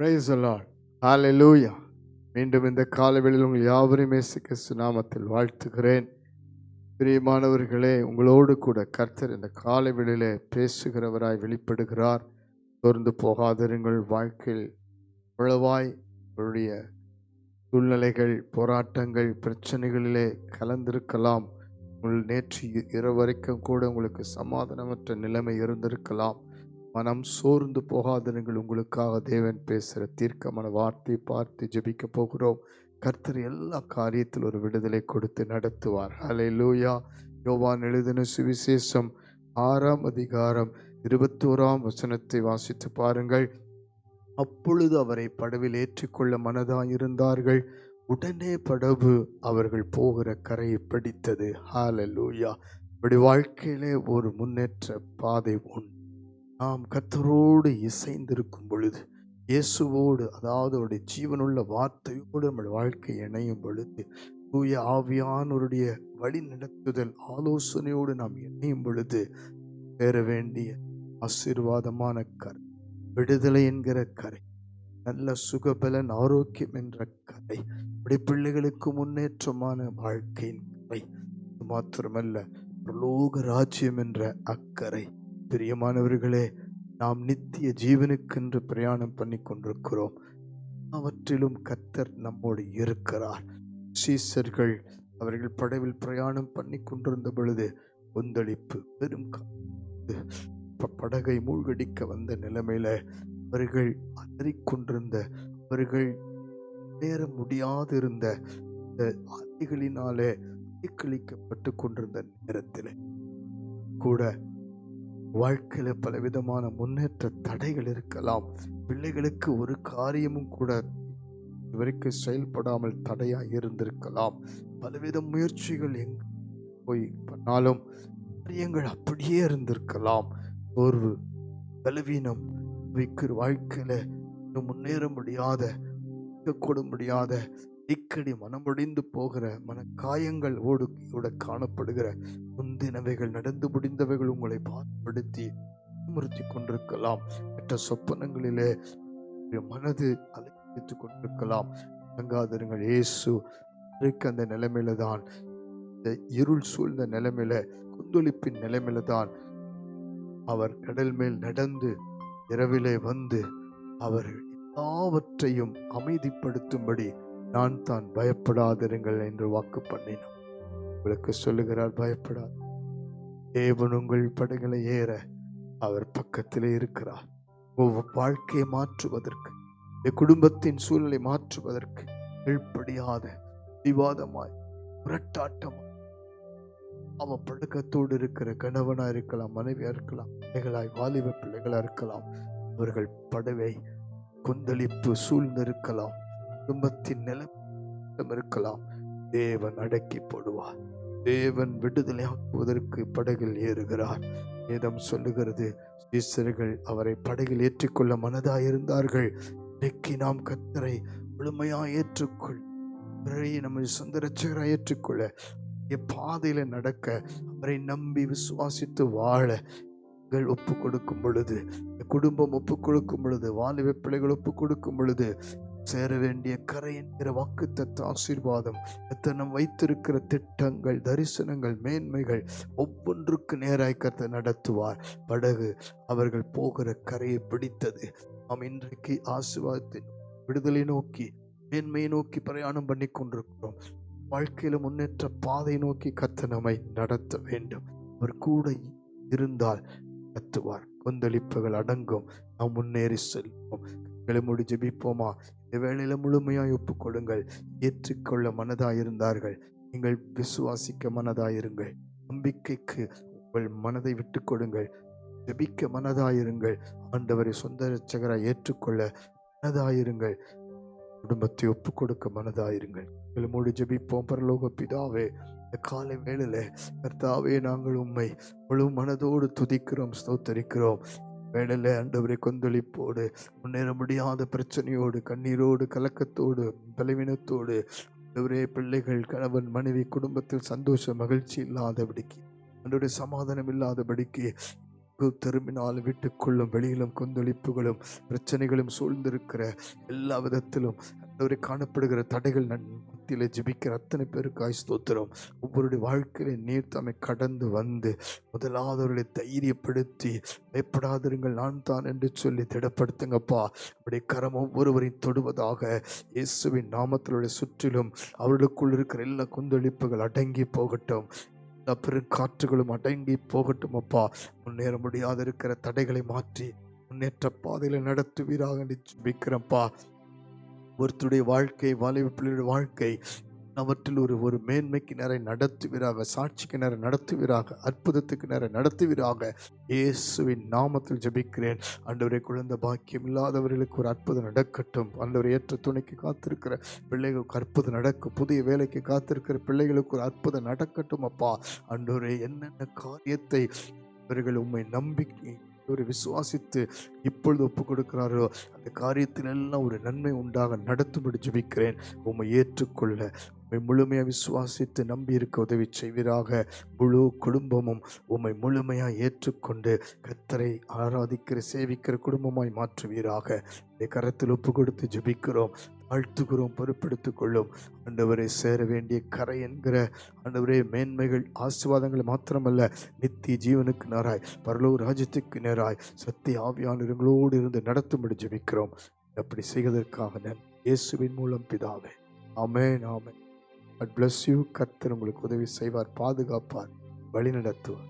Praise the Lord. Hallelujah. மீண்டும் இந்த காலவெளியில் உங்கள் யாவரையும் இயேசு கிறிஸ்து நாமத்தில் வாழ்த்துகிறேன். பிரியமானவர்களே, உங்களோடு கூட கர்த்தர் இந்த காலவெளியிலே பேசுகிறவராய் வெளிப்படுகிறார். சோர்ந்து போகாதிருங்கள். வாழ்க்கையில் உளவாய் உங்களுடைய சூழ்நிலைகள், போராட்டங்கள், பிரச்சனைகளிலே கலந்திருக்கலாம். நேற்று இரவு வரைக்கும் கூட உங்களுக்கு சமாதானமற்ற நிலைமை இருந்திருக்கலாம். மனம் சோர்ந்து போகாதிருங்கள். உங்களுக்காக தேவன் பேசுகிற தீர்க்கமான வார்த்தை பார்த்து ஜெபிக்க போகிறோம். கர்த்தர் எல்லா காரியத்தில் ஒரு விடுதலை கொடுத்து நடத்துவார். ஹல்லேலூயா. யோவான் எழுதின சுவிசேஷம் 6ஆம் அதிகாரம் 21ஆம் வசனத்தை வாசித்து பாருங்கள். அப்பொழுது அவரை படவில் ஏற்றிக்கொள்ள மனதாயிருந்தார்கள். உடனே படகு அவர்கள் போகிற கரையை பிடித்தது. ஹல்லேலூயா. இப்படி வாழ்க்கையிலே ஒரு முன்னேற்ற பாதை உண்டு. நாம் கர்த்தரோடு இசைந்திருக்கும் பொழுது, இயேசுவோடு, அதாவது அவருடைய ஜீவனுள்ள வார்த்தையோடு நம்ம வாழ்க்கை இணையும் பொழுது, தூய ஆவியானவருடைய வழி நடத்துதல் ஆலோசனையோடு நாம் இணையும் பொழுது சேர வேண்டிய ஆசீர்வாதமான கரை, விடுதலை என்கிற கரை, நல்ல சுகபலன் ஆரோக்கியம் என்ற கரை, அப்படி பிள்ளைகளுக்கு முன்னேற்றமான வாழ்க்கையின் கரை, இது மாத்திரமல்ல பரலோக ராஜ்யம் என்ற அக்கறை. பிரியமானவர்களே, நாம் நித்திய ஜீவனுக்கென்று பிரயாணம் பண்ணி கொண்டிருக்கிறோம். அவற்றிலும் கர்த்தர் நம்மோடு இருக்கிறார். சீசர்கள் அவர்கள் படவில் பிரயாணம் பண்ணி கொண்டிருந்த பொழுது கொந்தளிப்பு, பெரும் படகை மூழ்கடிக்க வந்த நிலைமையில அவர்கள் அலறிக்கொண்டிருந்த, அவர்கள் நேர முடியாதிருந்த இந்த அலைகளினாலே அலைக்கழிக்கப்பட்டு கொண்டிருந்த நேரத்தில் கூட வாழ்க்கையில பலவிதமான முன்னேற்ற தடைகள் இருக்கலாம். பிள்ளைகளுக்கு ஒரு காரியமும் கூட இதுவரைக்கும் செயல்படாமல் தடையா இருந்திருக்கலாம். பலவித முயற்சிகள் எங்க போய் பண்ணாலும் காரியங்கள் அப்படியே இருந்திருக்கலாம். சோர்வு, பலவீனம், வாழ்க்கையில முன்னேற முடியாத, கூட முடியாத, அடிக்கடி மனமுடிந்து போகிற மனக்காயங்கள் ஓட காணப்படுகிற முந்தினவைகள், நடந்து முடிந்தவைகள் உங்களை பாடுபடுத்தி முறுத்தி கொண்டிருக்கலாம். மற்ற சொப்பனங்களிலே மனது அலைத்துக் கொண்டிருக்கலாம். தங்காதிருங்கள். இயேசு அந்த நிலைமையில தான், இந்த இருள் சூழ்ந்த நிலைமையில, கொந்தளிப்பின் நிலைமையில தான் அவர் கடல் மேல் நடந்து இரவிலே வந்து அவர் எல்லாவற்றையும் அமைதிப்படுத்தும்படி நான் தான் பயப்படாதிருங்கள் என்று வாக்கு பண்ணினோம். உங்களுக்கு சொல்லுகிறார், பயப்படாது. தேவன் உங்கள் படைகளை ஏற அவர் பக்கத்திலே இருக்கிறார். உங்கள் வாழ்க்கையை மாற்றுவதற்கு, குடும்பத்தின் சூழலை மாற்றுவதற்கு, கீழ்ப்படியாத விவாதமாய் முரட்டாட்டமாய் அவ பழக்கத்தோடு இருக்கிற கணவனா இருக்கலாம், மனைவியா இருக்கலாம், பிள்ளைகளாய் வாலிப பிள்ளைகளா இருக்கலாம், அவர்கள் படவை கொந்தளிப்பு சூழ்ந்திருக்கலாம், குடும்பத்தின் நிலம் இருக்கலாம். தேவன் அடக்கி போடுவார். தேவன் விடுதலையாக்குவதற்கு படகில் ஏறுகிறார். வேதம் சொல்லுகிறது, சீசர்கள் அவரை படகில் ஏற்றிக்கொள்ள மனதாயிருந்தார்கள். இன்றைக்கு நாம் கர்த்தரை முழுமையாய் ஏற்றுக்கொள், நம்மை சொந்த ரட்சகராய் ஏற்றுக்கொள்ள, பாதையில நடக்க, அவரை நம்பி விசுவாசித்து வாழ ஒப்பு கொடுக்கும் பொழுது, குடும்பம் ஒப்பு கொடுக்கும் பொழுது, வாலிப பிள்ளைகள் ஒப்பு கொடுக்கும் பொழுது சேர வேண்டிய கரை என்கிற வாக்குத்தத்த ஆசீர்வாதம், நம் வைத்திருக்கிற திட்டங்கள், தரிசனங்கள், மேன்மைகள் ஒவ்வொன்றுக்கு நேராய் கர்த்தர் நடத்துவார். படகு அவர்கள் போகிற கரையை பிடித்தது. நாம் இன்றைக்கு ஆசீர்வாதத்தின் விடுதலை நோக்கி, மேன்மையை நோக்கி பிரயாணம் பண்ணி கொண்டிருக்கிறோம். வாழ்க்கையில முன்னேற்ற பாதை நோக்கி கர்த்தர் நம்மை நடத்த வேண்டும். அவர் கூட இருந்தால் நடத்துவார். கொந்தளிப்புகள் அடங்கும். நாம் முன்னேறி செல்வோம். மூடி ஜெபிப்போமா? இந்த வேளையில முழுமையாய் ஒப்புக்கொள்ளுங்கள். ஏற்றுக்கொள்ள மனதாயிருந்தார்கள், நீங்கள் விசுவாசிக்க மனதாயிருங்கள். நம்பிக்கைக்கு உங்கள் மனதை விட்டு கொடுங்கள். ஜெபிக்க மனதாயிருங்கள். ஆண்டவரை சொந்த ரட்சகராய் ஏற்றுக்கொள்ள மனதாயிருங்கள். குடும்பத்தை ஒப்பு கொடுக்க மனதாயிருங்கள். மூடி ஜெபிப்போம். பரலோக பிதாவே, இந்த காலை வேளையில கர்த்தாவே, நாங்கள் உம்மை முழு மனதோடு துதிக்கிறோம், ஸ்தோத்தரிக்கிறோம். வேளையில ஆண்டவரை கொந்தளிப்போடு, முன்னேற முடியாத பிரச்சனையோடு, கண்ணீரோடு, கலக்கத்தோடு, பலவீனத்தோடு, ஆண்டவரே, பிள்ளைகள், கணவன், மனைவி, குடும்பத்தில் சந்தோஷ மகிழ்ச்சி இல்லாதபடிக்கு, ஆண்டவரே, சமாதானம் இல்லாதபடிக்கு திரும்பினால் வீட்டுக்குள்ளும் வெளியிலும் கொந்தளிப்புகளும் பிரச்சனைகளும் சூழ்ந்திருக்கிற எல்லா விதத்திலும் ஆண்டவரே காணப்படுகிற தடைகள் மத்தியில் ஜெபிக்கிற அத்தனை பேருக்காய் ஸ்தோத்திரம். ஒவ்வொருடைய வாழ்க்கையில நீர் தம்மை கடந்து வந்து முதலாவதை தைரியப்படுத்தி பயப்படாதிருங்கள் நான் தான் என்று சொல்லி திடப்படுத்துங்கப்பா. அப்படி கரம் ஒவ்வொருவரையும் தொடுவதாக இயேசுவின் நாமத்திலுடைய சுற்றிலும் அவர்களுக்குள் இருக்கிற எல்லா கொந்தளிப்புகள் அடங்கி போகட்டும். பெருங்காற்றுகளும் அடங்கி போகட்டும் அப்பா. முன்னேற முடியாத இருக்கிற தடைகளை மாற்றி முன்னேற்ற பாதையில நடத்துவீராக ஜெபிக்கிறப்பா. ஒருத்தருடைய வாழ்க்கை, வாலிப பிள்ளையுடைய வாழ்க்கை அவற்றில் ஒரு மேன்மைக்கு நேர நடத்துவீராக, சாட்சிக்கு நேர நடத்துவீராக, அற்புதத்துக்கு நேர நடத்துவீராக. இயேசுவின் நாமத்தில் ஜெபிக்கிறேன். ஆண்டவரே, குழந்தை பாக்கியம் இல்லாதவர்களுக்கு ஒரு அற்புதம் நடக்கட்டும். ஆண்டவரை, ஏற்ற துணைக்கு காத்திருக்கிற பிள்ளைகளுக்கு அற்புதம் நடக்கும். புதிய வேலைக்கு காத்திருக்கிற பிள்ளைகளுக்கு ஒரு அற்புதம் நடக்கட்டும் அப்பா. ஆண்டவரே, என்னென்ன காரியத்தை இவர்கள் உம்மை நம்பிக்கை ஒரு விசுவாசித்து இப்பொழுது ஒப்பு கொடுக்கிறாரோ அந்த காரியத்தில் எல்லாம் ஒரு நன்மை உண்டாக நடத்தும்படி ஜெபிக்கிறேன். உம்மை ஏற்றுக்கொள்ள உம்மை முழுமையாக விசுவாசித்து நம்பி இருக்க உதவி செய்வீராக. முழு குடும்பமும் உம்மை முழுமையாக ஏற்றுக்கொண்டு கர்த்தரை ஆராதிக்கிற சேவிக்கிற குடும்பமாய் மாற்றுவீராக. கரத்தில் ஒப்பு கொடுத்து ஜெபிக்கிறோம், வாழ்த்துகிறோம், பொறுப்பெடுத்துக் கொள்ளும். ஆண்டவரை, சேர வேண்டிய கரை என்கிற ஆண்டவரே மேன்மைகள் ஆசீர்வாதங்கள் மாத்திரமல்ல, நித்திய ஜீவனுக்கு நேராய் பரலோக ராஜ்யத்துக்கு நேராய் சத்திய ஆவியானவர்களோடு இருந்து நடத்தும்படி ஜெபிக்கிறோம். அப்படி செய்வதற்காக நான் இயேசுவின் மூலம் பிதாவே, ஆமென், ஆமென். God bless you. கர்த்தர் உங்களுக்கு உதவி செய்வார், பாதுகாப்பார், வழி நடத்துவார்.